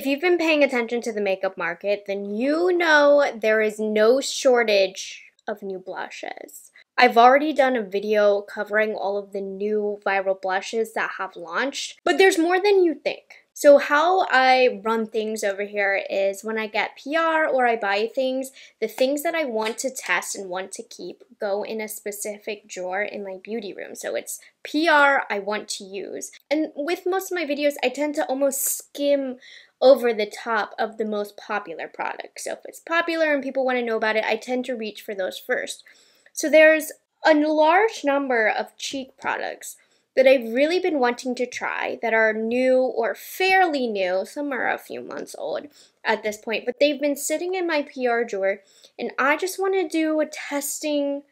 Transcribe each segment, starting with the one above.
you've been paying attention to the makeup market, then you know there is no shortage of new blushes. I've already done a video covering all of the new viral blushes that have launched, but there's more than you think. So how I run things over here is when I get PR or I buy things, the things that I want to test and want to keep go in a specific drawer in my beauty room. So it's PR I want to use. And with most of my videos, I tend to almost skim over the top of the most popular products. So if it's popular and people want to know about it, I tend to reach for those first. So there's a large number of cheek products that I've really been wanting to try that are new or fairly new. Some are a few months old at this point, but they've been sitting in my PR drawer, and I just want to do a testing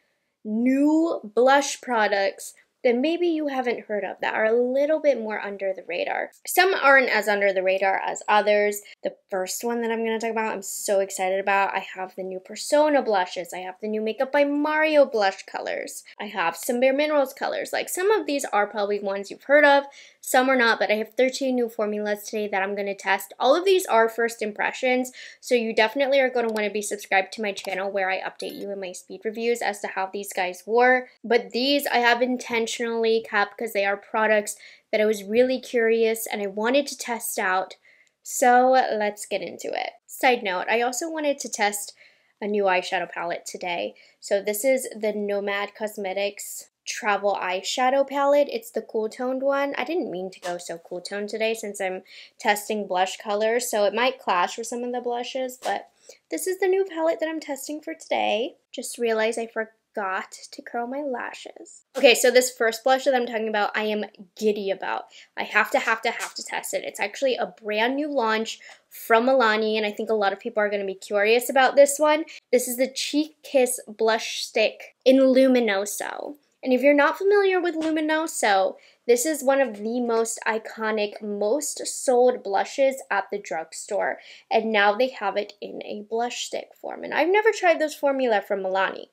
new blush products that maybe you haven't heard of that are a little bit more under the radar. Some aren't as under the radar as others. The first one that I'm going to talk about, I'm so excited about. I have the new Persona blushes. I have the new Makeup by Mario blush colors. I have some Bare Minerals colors. Like, some of these are probably ones you've heard of, some are not, but I have 13 new formulas today that I'm going to test. All of these are first impressions, so you definitely are going to want to be subscribed to my channel where I update you in my speed reviews as to how these guys were. But these I have intentionally kept because they are products that I was really curious and I wanted to test out. So let's get into it. Side note, I also wanted to test a new eyeshadow palette today. So this is the Nomad Cosmetics Travel Eyeshadow Palette. It's the cool toned one. I didn't mean to go so cool toned today since I'm testing blush colors, so it might clash with some of the blushes, but this is the new palette that I'm testing for today. Just realized I forgot to curl my lashes. Okay, so this first blush that I'm talking about, I am giddy about. I have to test it. It's actually a brand new launch from Milani, and I think a lot of people are going to be curious about this one. This is the Cheek Kiss Blush Stick in Luminoso. And if you're not familiar with Luminoso, this is one of the most iconic, most sold blushes at the drugstore. And now they have it in a blush stick form. And I've never tried this formula from Milani.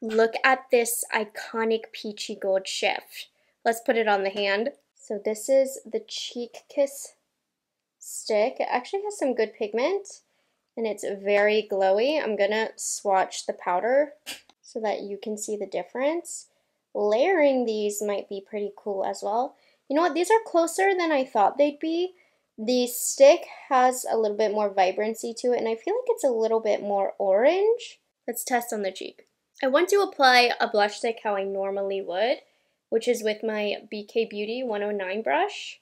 Look at this iconic peachy gold shift. Let's put it on the hand. So this is the Cheek Kiss stick. It actually has some good pigment and it's very glowy. I'm gonna swatch the powder so that you can see the difference. Layering these might be pretty cool as well. You know what? These are closer than I thought they'd be. The stick has a little bit more vibrancy to it, and I feel like it's a little bit more orange. Let's test on the cheek. I want to apply a blush stick how I normally would, which is with my BK Beauty 109 brush.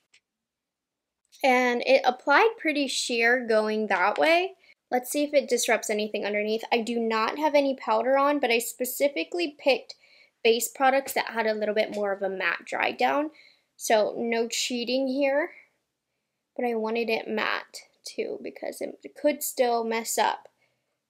And it applied pretty sheer going that way. Let's see if it disrupts anything underneath. I do not have any powder on, but I specifically picked base products that had a little bit more of a matte dry down, so no cheating here, but I wanted it matte too because it could still mess up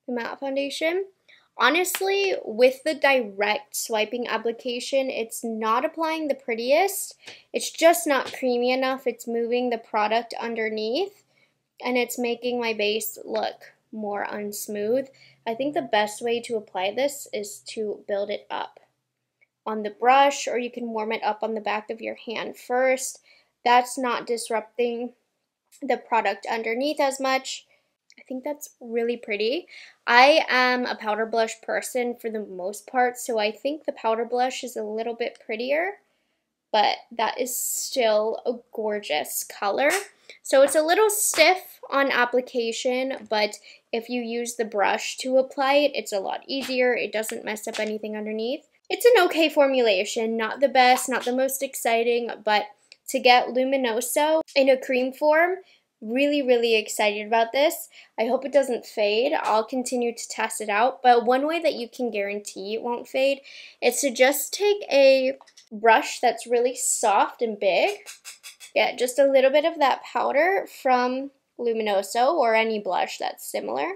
the matte foundation. Honestly, with the direct swiping application, it's not applying the prettiest. It's just not creamy enough. It's moving the product underneath and it's making my base look more unsmooth. I think the best way to apply this is to build it up on the brush, or you can warm it up on the back of your hand first. That's not disrupting the product underneath as much. I think that's really pretty. I am a powder blush person for the most part, so I think the powder blush is a little bit prettier, but that is still a gorgeous color. So it's a little stiff on application, but if you use the brush to apply it, it's a lot easier. It doesn't mess up anything underneath. It's an okay formulation, not the best, not the most exciting, but to get Luminoso in a cream form, really excited about this. I hope it doesn't fade. I'll continue to test it out, but one way that you can guarantee it won't fade is to just take a brush that's really soft and big, get just a little bit of that powder from Luminoso or any blush that's similar,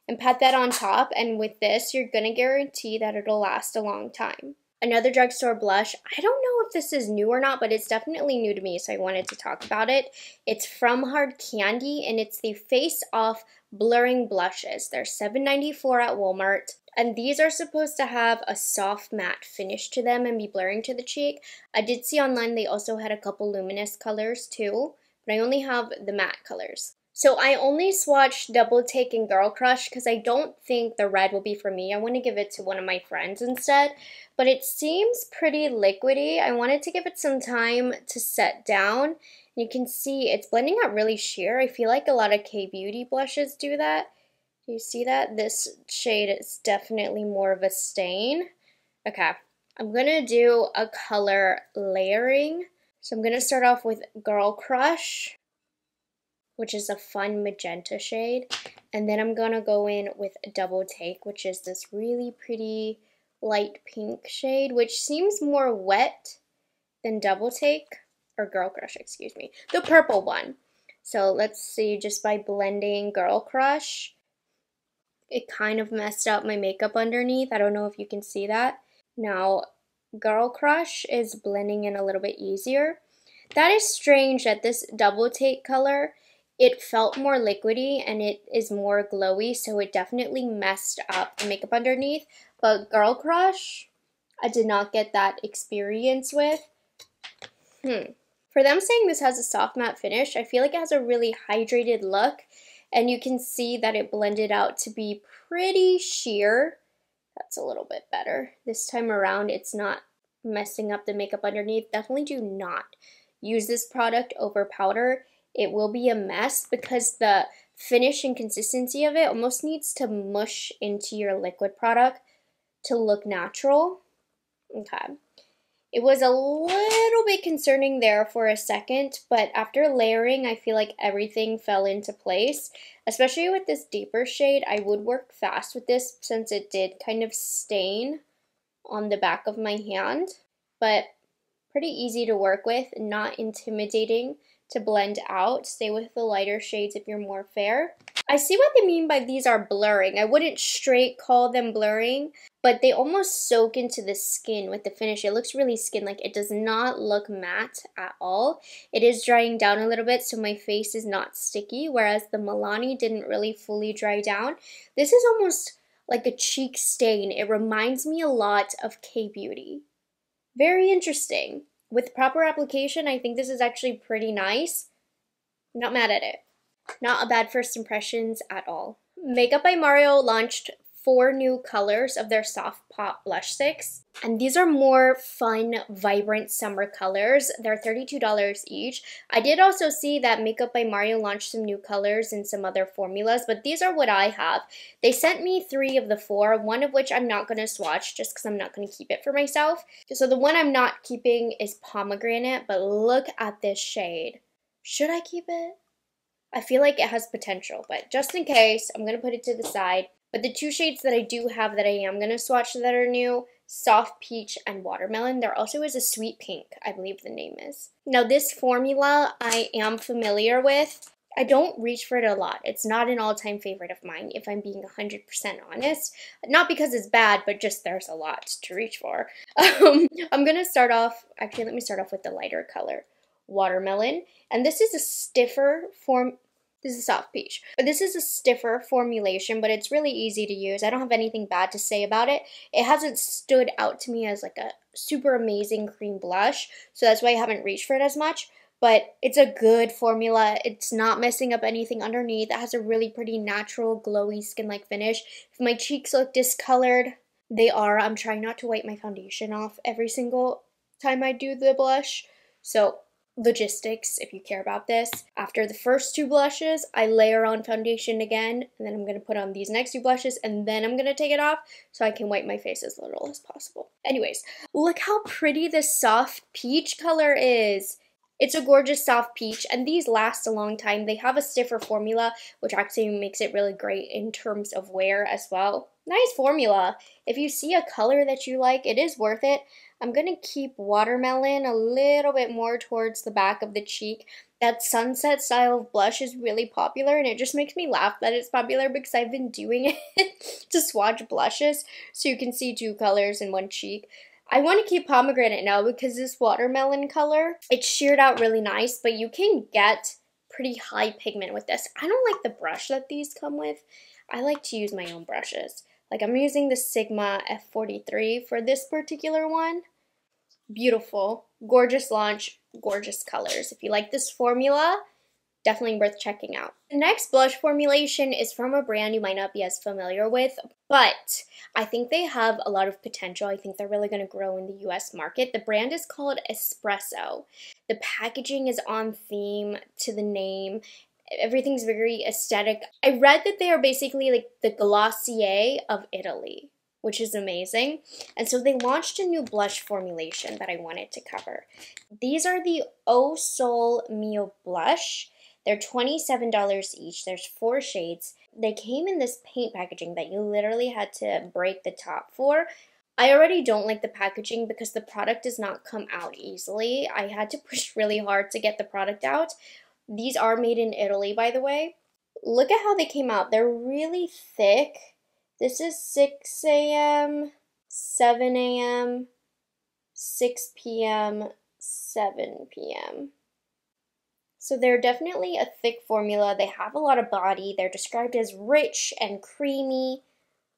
and pat that on top, and with this, you're going to guarantee that it'll last a long time. Another drugstore blush, I don't know if this is new or not, but it's definitely new to me, so I wanted to talk about it. It's from Hard Candy, and it's the Face Off Blurring Blushes. They're $7.94 at Walmart, and these are supposed to have a soft matte finish to them and be blurring to the cheek. I did see online they also had a couple luminous colors too, but I only have the matte colors. So I only swatched Double Take and Girl Crush because I don't think the red will be for me. I want to give it to one of my friends instead. But it seems pretty liquidy. I wanted to give it some time to set down. You can see it's blending out really sheer. I feel like a lot of K-Beauty blushes do that. Do you see that? This shade is definitely more of a stain. Okay, I'm going to do a color layering. So I'm going to start off with Girl Crush, which is a fun magenta shade. And then I'm gonna go in with Double Take, which is this really pretty light pink shade, which seems more wet than Double Take, or Girl Crush, excuse me, the purple one. So let's see, just by blending Girl Crush, it kind of messed up my makeup underneath. I don't know if you can see that. Now, Girl Crush is blending in a little bit easier. That is strange that this Double Take color, it felt more liquidy and it is more glowy, so it definitely messed up the makeup underneath. But Girl Crush, I did not get that experience with. For them saying this has a soft matte finish, I feel like it has a really hydrated look, and you can see that it blended out to be pretty sheer. That's a little bit better. This time around, it's not messing up the makeup underneath. Definitely do not use this product over powder. It will be a mess because the finish and consistency of it almost needs to mush into your liquid product to look natural. Okay. It was a little bit concerning there for a second, but after layering, I feel like everything fell into place. Especially with this deeper shade, I would work fast with this since it did kind of stain on the back of my hand, but pretty easy to work with, not intimidating to blend out. Stay with the lighter shades if you're more fair. I see what they mean by these are blurring. I wouldn't straight call them blurring, but they almost soak into the skin with the finish. It looks really skin-like. It does not look matte at all. It is drying down a little bit, so my face is not sticky, whereas the Milani didn't really fully dry down. This is almost like a cheek stain. It reminds me a lot of K-Beauty. Very interesting. With proper application, I think this is actually pretty nice. Not mad at it. Not a bad first impressions at all. Makeup by Mario launched 4 new colors of their soft pop blush sticks, and these are more fun, vibrant summer colors. They're $32 each. I did also see that Makeup by Mario launched some new colors and some other formulas, but these are what I have. They sent me 3 of the 4, one of which I'm not going to swatch just because I'm not going to keep it for myself. So the one I'm not keeping is Pomegranate, but look at this shade. Should I keep it? I feel like it has potential, but just in case, I'm going to put it to the side. But the 2 shades that I do have that I am going to swatch that are new, Soft Peach and Watermelon. There also is a Sweet Pink, I believe the name is. Now this formula I am familiar with. I don't reach for it a lot. It's not an all-time favorite of mine, if I'm being 100% honest. Not because it's bad, but just there's a lot to reach for. I'm going to start off, actually let me start off with the lighter color, Watermelon. And this is a stiffer form. This is Soft Peach. But this is a stiffer formulation, but it's really easy to use. I don't have anything bad to say about it. It hasn't stood out to me as like a super amazing cream blush, so that's why I haven't reached for it as much. But it's a good formula. It's not messing up anything underneath. It has a really pretty natural, glowy, skin-like finish. If my cheeks look discolored, they are. I'm trying not to wipe my foundation off every single time I do the blush. So logistics, if you care about this. After the first 2 blushes, I layer on foundation again, and then I'm going to put on these next 2 blushes, and then I'm going to take it off so I can wipe my face as little as possible. Anyways, look how pretty this Soft Peach color is. It's a gorgeous soft peach, and these last a long time. They have a stiffer formula, which actually makes it really great in terms of wear as well. Nice formula. If you see a color that you like, it is worth it. I'm going to keep Watermelon a little bit more towards the back of the cheek. That sunset style of blush is really popular, and it just makes me laugh that it's popular because I've been doing it to swatch blushes so you can see 2 colors in one cheek. I want to keep Pomegranate now because this Watermelon color, it's sheared out really nice, but you can get pretty high pigment with this. I don't like the brush that these come with. I like to use my own brushes. Like I'm using the Sigma F43 for this particular one. Beautiful, gorgeous launch, gorgeous colors. If you like this formula, definitely worth checking out. The next blush formulation is from a brand you might not be as familiar with, but I think they have a lot of potential. I think they're really going to grow in the US market. The brand is called Espresso. The packaging is on theme to the name. Everything's very aesthetic. I read that they are basically like the Glossier of Italy, which is amazing. And so they launched a new blush formulation that I wanted to cover. These are the O Sol Mio blush. They're $27 each. There's 4 shades. They came in this paint packaging that you literally had to break the top for. I already don't like the packaging because the product does not come out easily. I had to push really hard to get the product out. These are made in Italy, by the way. Look at how they came out. They're really thick. This is 6 a.m., 7 a.m., 6 p.m., 7 p.m. So they're definitely a thick formula. They have a lot of body. They're described as rich and creamy.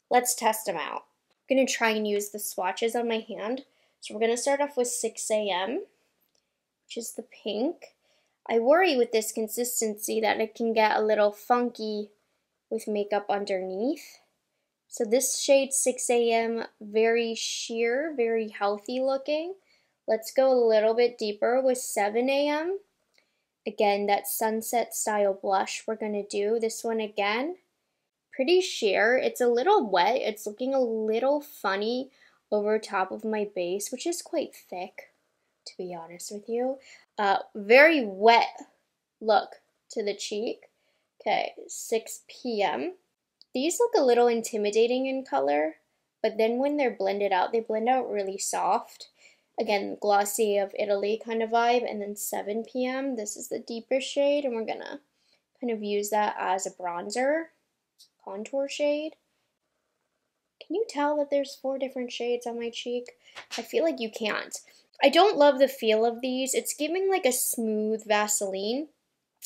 Let's test them out. I'm going to try and use the swatches on my hand. So we're going to start off with 6 a.m., which is the pink. I worry with this consistency that it can get a little funky with makeup underneath. So this shade 6 a.m., very sheer, very healthy looking. Let's go a little bit deeper with 7 a.m. Again, that sunset style blush we're going to do. This one again, pretty sheer. It's a little wet. It's looking a little funny over top of my base, which is quite thick, to be honest with you. Very wet look to the cheek. Okay, 6 p.m. These look a little intimidating in color, but then when they're blended out, they blend out really soft. Again, glossy of Italy kind of vibe. And then 7 p.m., this is the deeper shade, and we're gonna kind of use that as a bronzer, contour shade. Can you tell that there's 4 different shades on my cheek? I feel like you can't. I don't love the feel of these. It's giving like a smooth Vaseline.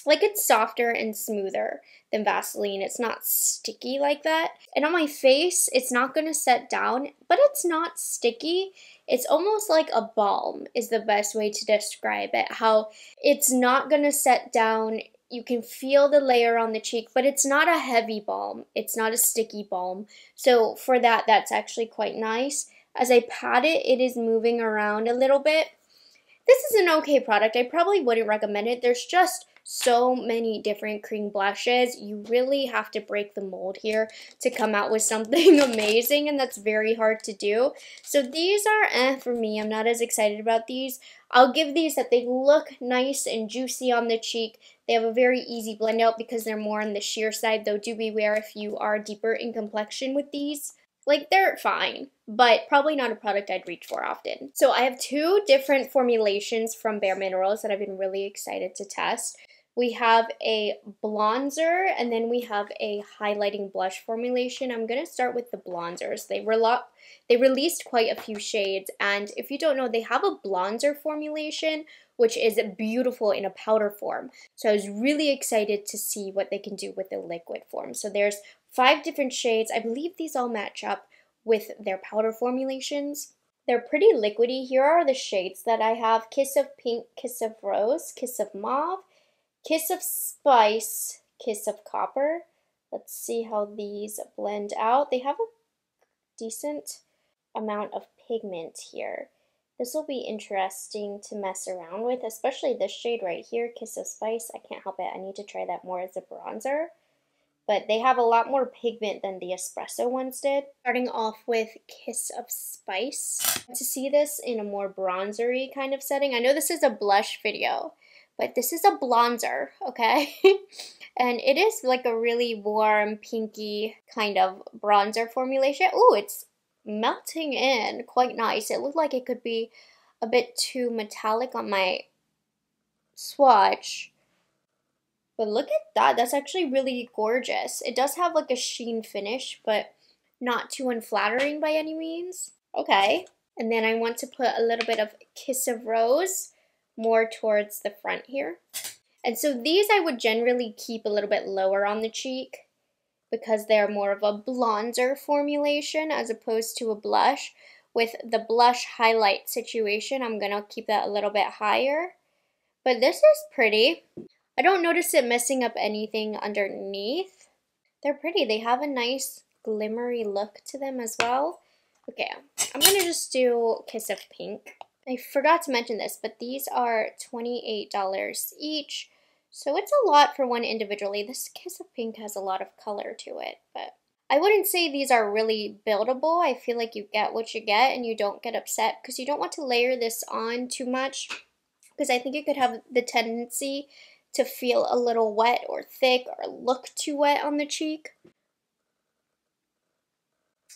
Like it's softer and smoother than Vaseline. It's not sticky like that. And on my face, it's not going to set down, but it's not sticky. It's almost like a balm is the best way to describe it. How it's not going to set down. You can feel the layer on the cheek, but it's not a heavy balm. It's not a sticky balm. So for that, that's actually quite nice. As I pat it, it is moving around a little bit. This is an okay product. I probably wouldn't recommend it. There's just so many different cream blushes. You really have to break the mold here to come out with something amazing, and that's very hard to do. So these are for me. I'm not as excited about these. I'll give these that they look nice and juicy on the cheek. They have a very easy blend out because they're more on the sheer side, though do beware if you are deeper in complexion with these. Like, they're fine, but probably not a product I'd reach for often. So I have 2 different formulations from Bare Minerals that I've been really excited to test. We have a bronzer, and then we have a highlighting blush formulation. I'm going to start with the bronzers. They released quite a few shades, and if you don't know, they have a bronzer formulation, which is beautiful in a powder form. So I was really excited to see what they can do with the liquid form. So there's 5 different shades. I believe these all match up with their powder formulations. They're pretty liquidy. Here are the shades that I have. Kiss of Pink, Kiss of Rose, Kiss of Mauve, Kiss of Spice, Kiss of Copper. Let's see how these blend out. They have a decent amount of pigment here. This will be interesting to mess around with, especially this shade right here, Kiss of Spice. I can't help it. I need to try that more as a bronzer. But they have a lot more pigment than the Espresso ones did. Starting off with Kiss of Spice. To see this in a more bronzery kind of setting, I know this is a blush video, but this is a bronzer, okay? And it is like a really warm, pinky kind of bronzer formulation. Ooh, it's melting in quite nice. It looked like it could be a bit too metallic on my swatch. But look at that, that's actually really gorgeous. It does have like a sheen finish, but not too unflattering by any means. Okay, and then I want to put a little bit of Kiss of Rose more towards the front here. And so these I would generally keep a little bit lower on the cheek because they're more of a bronzer formulation as opposed to a blush. With the blush highlight situation, I'm gonna keep that a little bit higher. But this is pretty. I don't notice it messing up anything underneath. They're pretty. They have a nice glimmery look to them as well. Okay, I'm gonna just do Kiss of Pink. I forgot to mention this, but these are $28 each. So it's a lot for one individually. This Kiss of Pink has a lot of color to it, but I wouldn't say these are really buildable. I feel like you get what you get and you don't get upset because you don't want to layer this on too much because I think it could have the tendency to feel a little wet or thick or look too wet on the cheek.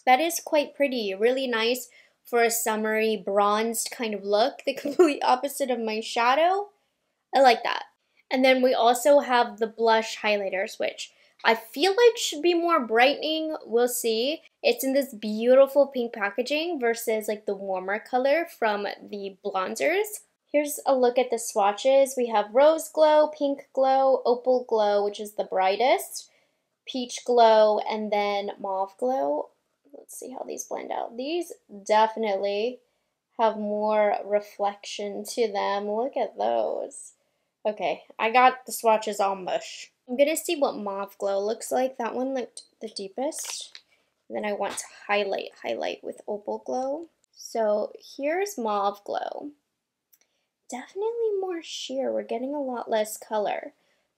That is quite pretty, really nice for a summery bronzed kind of look, the complete opposite of my shadow. I like that. And then we also have the blush highlighters, which I feel like should be more brightening. We'll see. It's in this beautiful pink packaging versus like the warmer color from the bronzers. Here's a look at the swatches. We have Rose Glow, Pink Glow, Opal Glow, which is the brightest, Peach Glow, and then Mauve Glow. Let's see how these blend out. These definitely have more reflection to them. Look at those. Okay, I got the swatches all mush. I'm gonna see what Mauve Glow looks like. That one looked the deepest. And then I want to highlight with Opal Glow. So here's Mauve Glow. Definitely more sheer. We're getting a lot less color.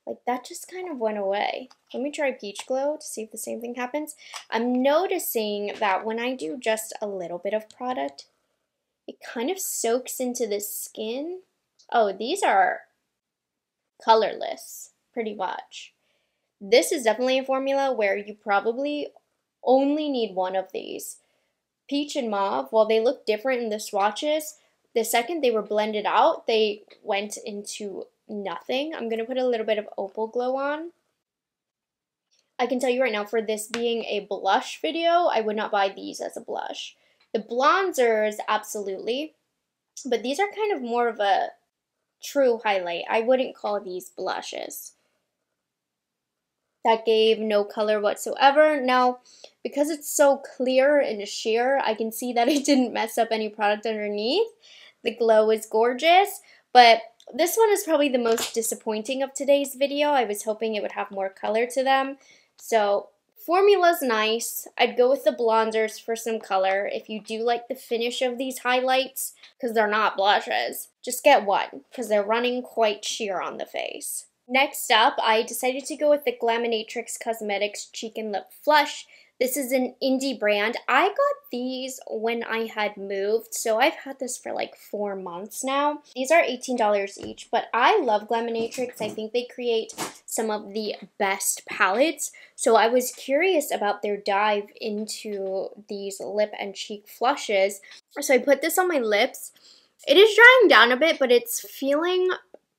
Like that just kind of went away. Let me try Peach Glow to see if the same thing happens. I'm noticing that when I do just a little bit of product, it kind of soaks into the skin. Oh, these are colorless, pretty much. This is definitely a formula where you probably only need one of these. Peach and Mauve, while they look different in the swatches, the second they were blended out, they went into nothing. I'm going to put a little bit of Opal Glow on. I can tell you right now, for this being a blush video, I would not buy these as a blush. The bronzers, absolutely. But these are kind of more of a true highlight. I wouldn't call these blushes. That gave no color whatsoever. Now, because it's so clear and sheer, I can see that it didn't mess up any product underneath. The glow is gorgeous, but this one is probably the most disappointing of today's video. I was hoping it would have more color to them. So, formula's nice. I'd go with the bronzers for some color. If you do like the finish of these highlights, because they're not blushes, just get one, because they're running quite sheer on the face. Next up, I decided to go with the Glaminatrix Cosmetics Cheek and Lip Flush. This is an indie brand. I got these when I had moved, so I've had this for like 4 months now. These are $18 each, but I love Glaminatrix. I think they create some of the best palettes, so I was curious about their dive into these lip and cheek flushes. So I put this on my lips. It is drying down a bit, but it's feeling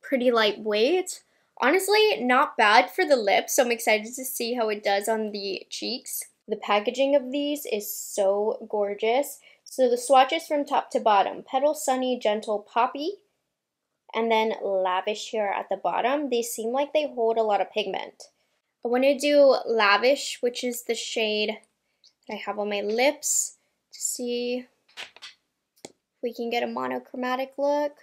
pretty lightweight. Honestly, not bad for the lips, so I'm excited to see how it does on the cheeks. The packaging of these is so gorgeous. So the swatches from top to bottom: Petal, Sunny, Gentle, Poppy, and then Lavish here at the bottom. They seem like they hold a lot of pigment. I want to do Lavish, which is the shade that I have on my lips, to see if we can get a monochromatic look.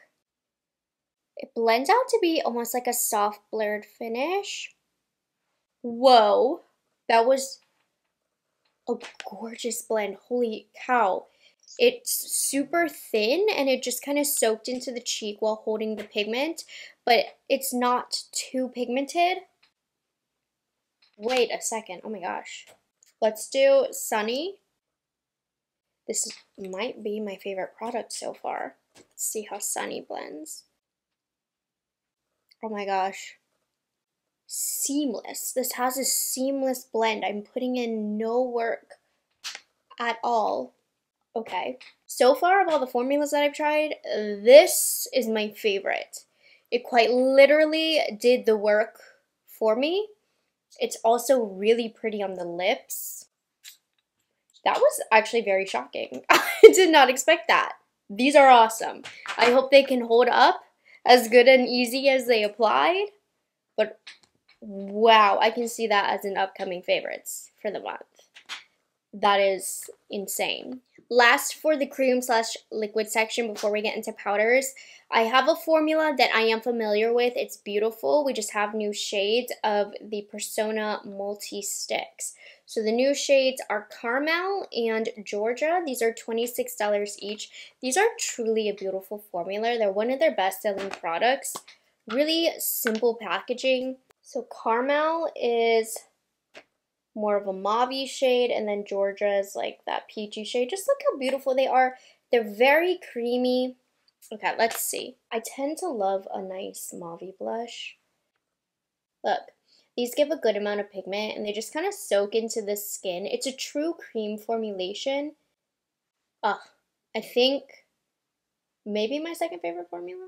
It blends out to be almost like a soft blurred finish. Whoa, that was a gorgeous blend. Holy cow. It's super thin and it just kind of soaked into the cheek while holding the pigment, but it's not too pigmented. Wait a second. Oh my gosh. Let's do Sunny. This might be my favorite product so far. Let's see how Sunny blends. Oh my gosh. Seamless. This has a seamless blend. I'm putting in no work at all. Okay. So far, of all the formulas that I've tried, this is my favorite. It quite literally did the work for me. It's also really pretty on the lips. That was actually very shocking. I did not expect that. These are awesome. I hope they can hold up as good and easy as they applied. But wow, I can see that as an upcoming favorites for the month. That is insane. Last, for the cream slash liquid section before we get into powders, I have a formula that I am familiar with. It's beautiful. We just have new shades of the Persona Multi-Sticks. So the new shades are Caramel and Georgia. These are $26 each. These are truly a beautiful formula. They're one of their best-selling products. Really simple packaging. So Caramel is more of a mauve shade, and then Georgia is like that peachy shade. Just look how beautiful they are. They're very creamy. Okay, let's see. I tend to love a nice mauve blush. Look, these give a good amount of pigment, and they just kind of soak into the skin. It's a true cream formulation. I think maybe my second favorite formula.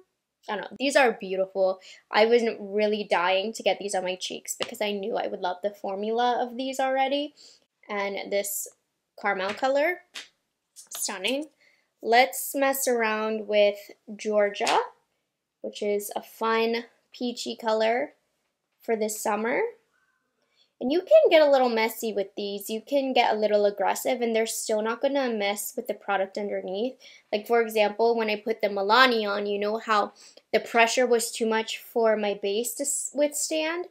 I don't know. These are beautiful. I was really dying to get these on my cheeks because I knew I would love the formula of these already. And this caramel color, stunning. Let's mess around with Georgia, which is a fun peachy color for this summer. And you can get a little messy with these. You can get a little aggressive, and they're still not going to mess with the product underneath. Like, for example, when I put the Milani on, you know how the pressure was too much for my base to withstand?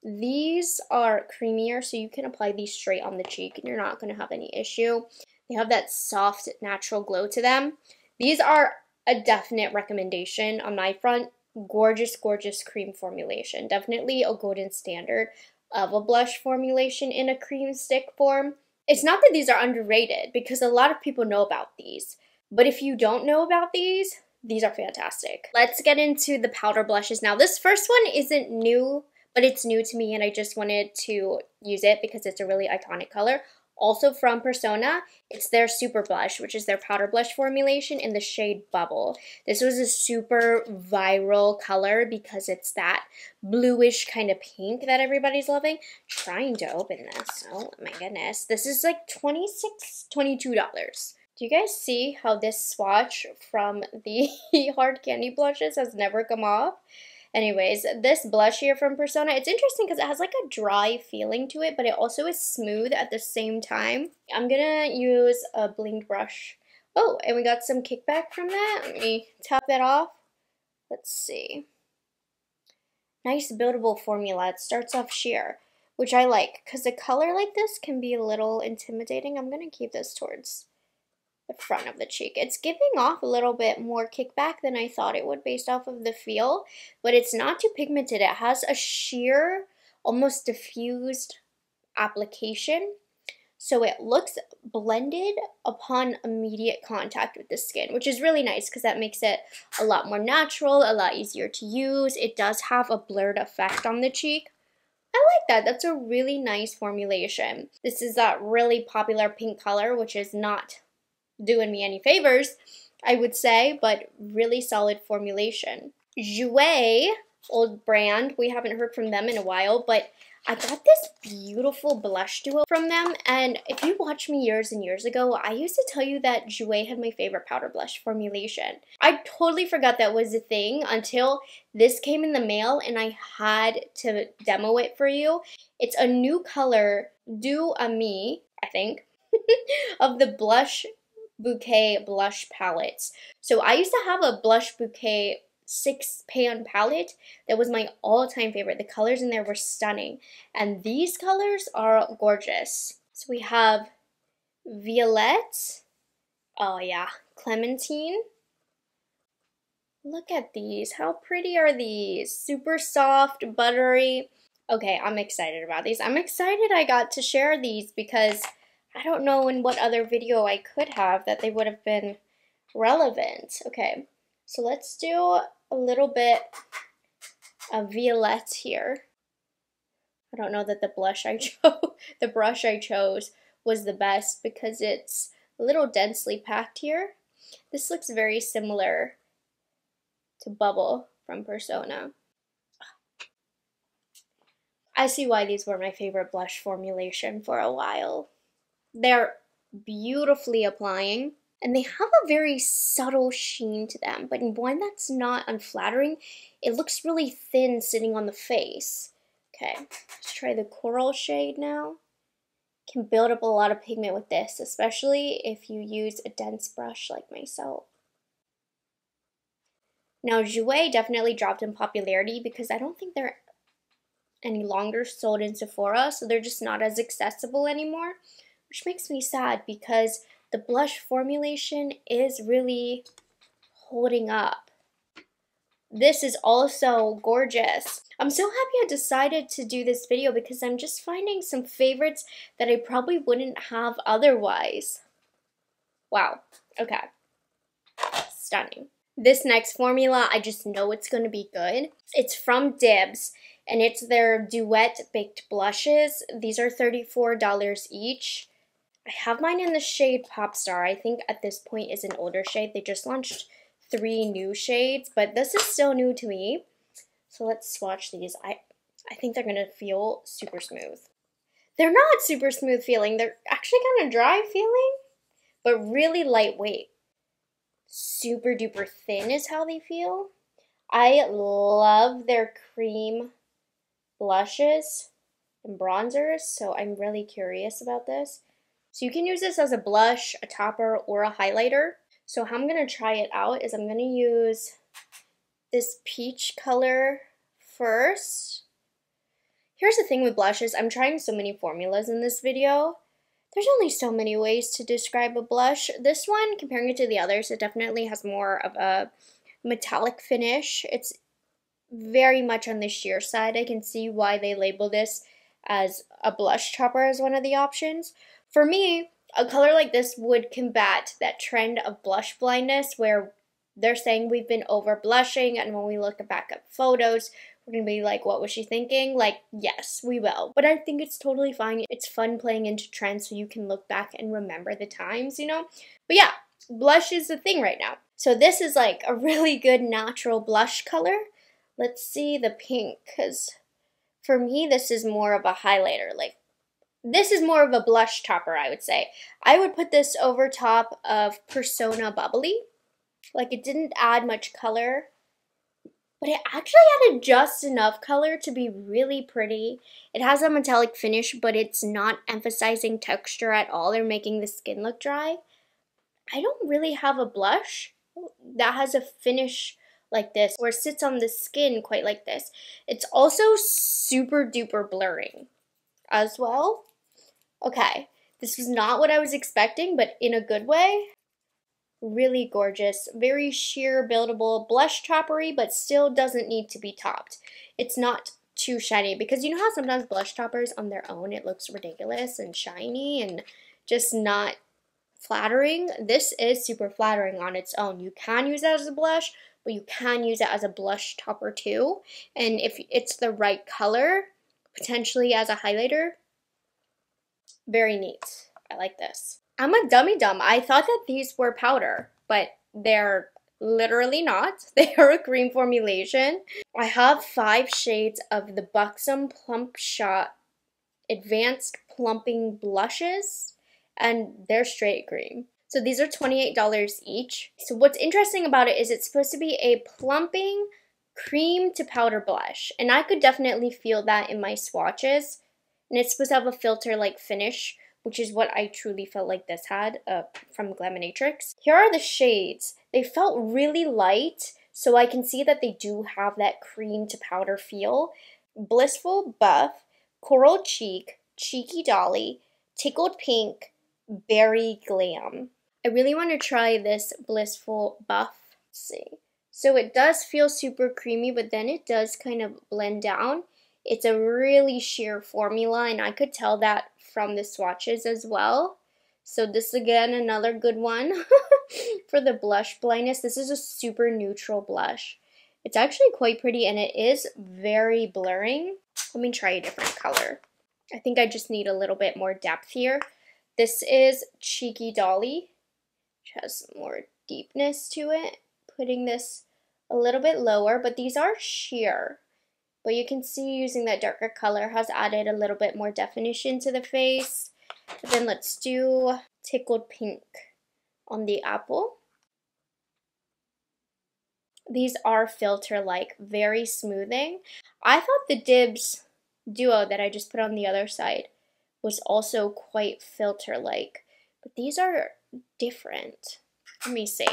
These are creamier, so you can apply these straight on the cheek, and you're not going to have any issue. They have that soft, natural glow to them. These are a definite recommendation on my front. Gorgeous, gorgeous cream formulation. Definitely a golden standard of a blush formulation in a cream stick form. It's not that these are underrated, because a lot of people know about these. But if you don't know about these are fantastic. Let's get into the powder blushes now. This first one isn't new, but it's new to me, and I just wanted to use it because it's a really iconic color. Also from Persona, it's their Super Blush, which is their powder blush formulation in the shade Bubble. This was a super viral color because it's that bluish kind of pink that everybody's loving. Trying to open this. Oh my goodness. This is like $22. Do you guys see how this swatch from the hard candy blushes has never come off? Anyways, this blush here from Persona, it's interesting because it has like a dry feeling to it, but it also is smooth at the same time. I'm gonna use a blinged brush. Oh, and we got some kickback from that. Let me top that off. Let's see. Nice buildable formula. It starts off sheer, which I like because a color like this can be a little intimidating. I'm gonna keep this towards the front of the cheek. It's giving off a little bit more kickback than I thought it would based off of the feel, but it's not too pigmented. It has a sheer, almost diffused application, so it looks blended upon immediate contact with the skin, which is really nice because that makes it a lot more natural, a lot easier to use. It does have a blurred effect on the cheek. I like that. That's a really nice formulation. This is that really popular pink color, which is not doing me any favors, I would say, but really solid formulation. Jouer, old brand, we haven't heard from them in a while, but I got this beautiful blush duo from them, and if you watched me years and years ago, I used to tell you that Jouer had my favorite powder blush formulation. I totally forgot that was a thing until this came in the mail and I had to demo it for you. It's a new color, Du Ami, I think, of the Blush Bouquet blush palettes. So I used to have a Blush Bouquet 6-pan palette that was my all-time favorite. The colors in there were stunning, and these colors are gorgeous. So we have Violette, oh yeah, Clementine. Look at these, how pretty are these? Super soft, buttery. Okay, I'm excited about these. I'm excited I got to share these because I don't know in what other video I could have that they would have been relevant. Okay, so let's do a little bit of Violette here. I don't know that the brush I chose was the best because it's a little densely packed here. This looks very similar to Bubble from Persona. I see why these were my favorite blush formulation for a while. They're beautifully applying, and they have a very subtle sheen to them, but one that's not unflattering. It looks really thin sitting on the face. Okay, let's try the coral shade now. can build up a lot of pigment with this, especially if you use a dense brush like myself. Now, Jouer definitely dropped in popularity because I don't think they're any longer sold in Sephora, so they're just not as accessible anymore, which makes me sad because the blush formulation is really holding up. This is also gorgeous. I'm so happy I decided to do this video because I'm just finding some favorites that I probably wouldn't have otherwise. Wow, okay, stunning. This next formula, I just know it's going to be good. It's from Dibs, and it's their Duet Baked Blushes. These are $34 each. I have mine in the shade Popstar. I think at this point is an older shade. They just launched 3 new shades, but this is still new to me. So let's swatch these. I think they're going to feel super smooth. They're not super smooth feeling. They're actually kind of dry feeling, but really lightweight. Super duper thin is how they feel. I love their cream blushes and bronzers, so I'm really curious about this. So you can use this as a blush, a topper, or a highlighter. So how I'm going to try it out is I'm going to use this peach color first. Here's the thing with blushes. I'm trying so many formulas in this video. There's only so many ways to describe a blush. This one, comparing it to the others, it definitely has more of a metallic finish. It's very much on the sheer side. I can see why they label this as a blush topper as one of the options. For me, a color like this would combat that trend of blush blindness where they're saying we've been over blushing, and when we look back at photos, we're going to be like, what was she thinking? Like, yes, we will. But I think it's totally fine. It's fun playing into trends so you can look back and remember the times, you know? But yeah, blush is the thing right now. So this is like a really good natural blush color. Let's see the pink, because for me, this is more of a highlighter. Like, this is more of a blush topper, I would say. I would put this over top of Persona Bubbly. Like, it didn't add much color, but it actually added just enough color to be really pretty. It has a metallic finish, but it's not emphasizing texture at all or making the skin look dry. I don't really have a blush that has a finish like this or sits on the skin quite like this. It's also super duper blurring as well. Okay, this was not what I was expecting, but in a good way. Really gorgeous, very sheer, buildable, blush toppery, but still doesn't need to be topped. It's not too shiny, because you know how sometimes blush toppers on their own, it looks ridiculous and shiny and just not flattering. This is super flattering on its own. You can use it as a blush, but you can use it as a blush topper too. And if it's the right color, potentially as a highlighter, very neat. I like this. I'm a dummy dumb. I thought that these were powder, but they're literally not. They are a cream formulation. I have 5 shades of the Buxom Plump Shot Advanced Plumping Blushes, and they're straight cream. So these are $28 each. So what's interesting about it is it's supposed to be a plumping cream to powder blush, and I could definitely feel that in my swatches. And it's supposed to have a filter-like finish, which is what I truly felt like this had from Glam. Here are the shades. They felt really light, so I can see that they do have that cream to powder feel. Blissful Buff, Coral Cheek, Cheeky Dolly, Tickled Pink, Berry Glam. I really want to try this Blissful Buff. Let's see. So it does feel super creamy, but then it does kind of blend down. It's a really sheer formula, and I could tell that from the swatches as well. So this, again, another good one for the blush blindness. This is a super neutral blush. It's actually quite pretty, and it is very blurring. Let me try a different color. I think I just need a little bit more depth here. This is Cheeky Dolly, which has more deepness to it. Putting this a little bit lower, but these are sheer. But you can see using that darker color has added a little bit more definition to the face. But then let's do Tickled Pink on the apple. These are filter-like, very smoothing. I thought the Dibs duo that I just put on the other side was also quite filter-like. But these are different. Let me see.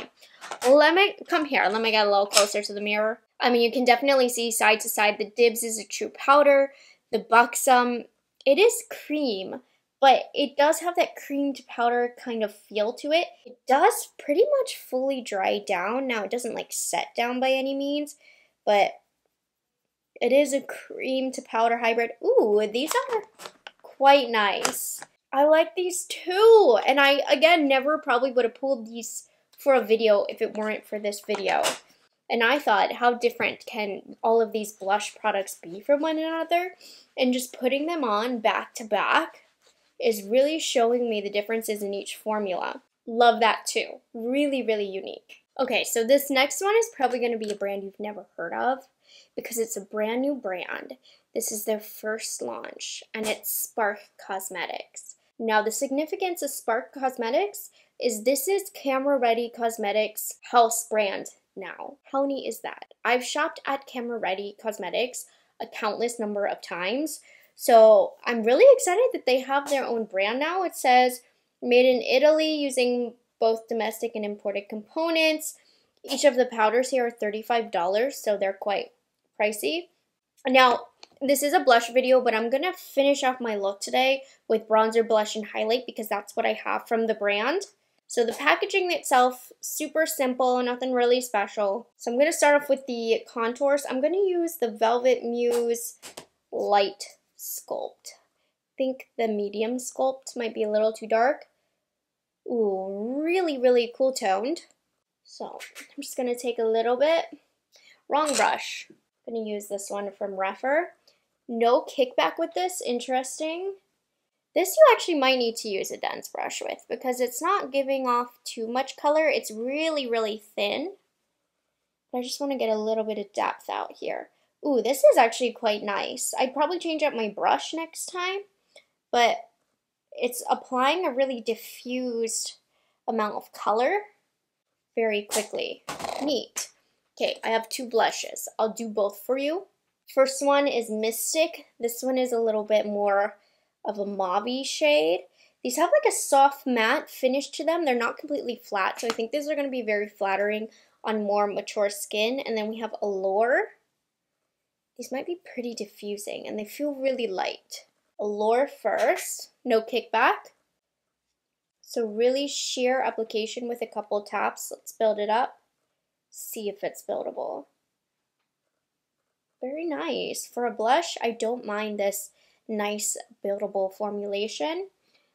Let me come here. Let me get a little closer to the mirror. I mean, you can definitely see side to side. The Dibs is a true powder. The Buxom, it is cream, but it does have that cream to powder kind of feel to it. It does pretty much fully dry down. Now, it doesn't like set down by any means, but it is a cream to powder hybrid. Ooh, these are quite nice. I like these too. And I, again, never probably would have pulled these for a video if it weren't for this video. And I thought, how different can all of these blush products be from one another? And just putting them on back to back is really showing me the differences in each formula. Love that too. Really, really unique. Okay, so this next one is probably going to be a brand you've never heard of because it's a brand new brand. This is their first launch, and it's Spark Cosmetics. Now, the significance of Spark Cosmetics is this is Camera Ready Cosmetics house brand now. How neat is that? I've shopped at Camera Ready Cosmetics a countless number of times, so I'm really excited that they have their own brand now. It says made in Italy using both domestic and imported components. Each of the powders here are $35, so they're quite pricey. Now, this is a blush video, but I'm going to finish off my look today with bronzer, blush, and highlight because that's what I have from the brand. So the packaging itself, super simple, nothing really special. So I'm going to start off with the contours. I'm going to use the Velvet Muse Light Sculpt. I think the medium sculpt might be a little too dark. Ooh, really, really cool toned. So I'm just going to take a little bit. Wrong brush. I'm going to use this one from Rephr. No kickback with this, interesting. This you actually might need to use a dense brush with because it's not giving off too much color. It's really, really thin. But I just want to get a little bit of depth out here. Ooh, this is actually quite nice. I'd probably change up my brush next time, but it's applying a really diffused amount of color very quickly. Neat. Okay, I have two blushes. I'll do both for you. First one is Mystic. This one is a little bit more of a mauve-y shade. These have like a soft matte finish to them. They're not completely flat, so I think these are going to be very flattering on more mature skin. And then we have Allure. These might be pretty diffusing, and they feel really light. Allure first, no kickback. So really sheer application with a couple taps. Let's build it up. See if it's buildable. Very nice. For a blush, I don't mind this nice buildable formulation.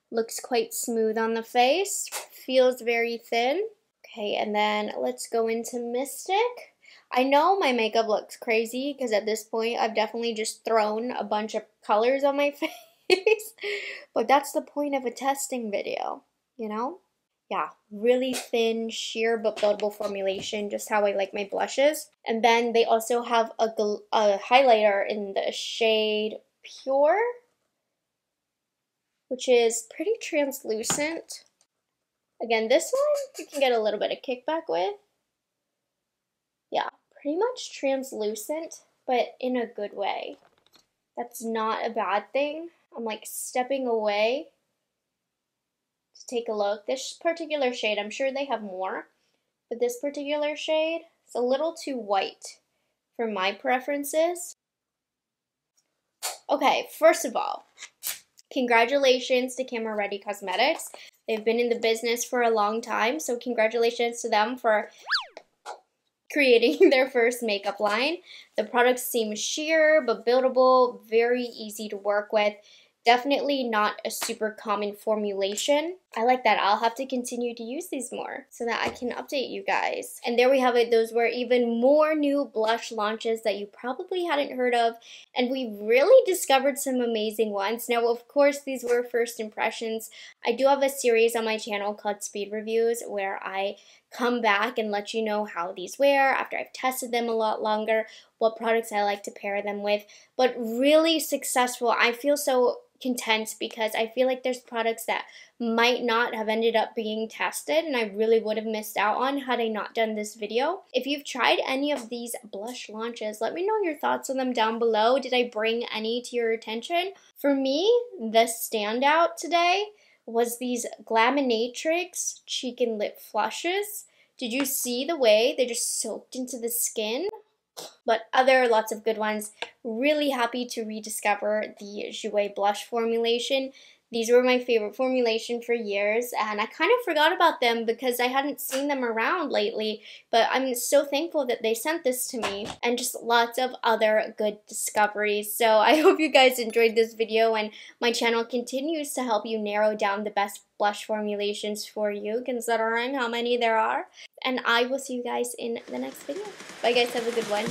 Looks quite smooth on the face. Feels very thin. Okay, and then let's go into Mystic. I know my makeup looks crazy because at this point I've definitely just thrown a bunch of colors on my face. But that's the point of a testing video, you know? Yeah, really thin, sheer but buildable formulation, just how I like my blushes. And then they also have a highlighter in the shade Pure, which is pretty translucent. Again, this one you can get a little bit of kickback with. Yeah, pretty much translucent, but in a good way. That's not a bad thing. I'm like stepping away to take a look. This particular shade, I'm sure they have more, but this particular shade is a little too white for my preferences. Okay, first of all, congratulations to Camera Ready Cosmetics. They've been in the business for a long time, so congratulations to them for creating their first makeup line. The products seem sheer but buildable, very easy to work with. Definitely not a super common formulation. I like that. I'll have to continue to use these more so that I can update you guys. And there we have it. Those were even more new blush launches that you probably hadn't heard of. And we really discovered some amazing ones. Now, of course, these were first impressions. I do have a series on my channel called Speed Reviews where I come back and let you know how these wear after I've tested them a lot longer, what products I like to pair them with. But really successful. I feel so content because I feel like there's products that might not have ended up being tested and I really would have missed out on had I not done this video. If you've tried any of these blush launches, let me know your thoughts on them down below. Did I bring any to your attention? For me, the standout today was these Glaminatrix cheek and lip flushes. Did you see the way they just soaked into the skin? But lots of good ones. Really happy to rediscover the Jouer blush formulation. These were my favorite formulation for years, and I kind of forgot about them because I hadn't seen them around lately, but I'm so thankful that they sent this to me, and just lots of other good discoveries. So I hope you guys enjoyed this video, and my channel continues to help you narrow down the best blush formulations for you, considering how many there are. And I will see you guys in the next video. Bye guys, have a good one.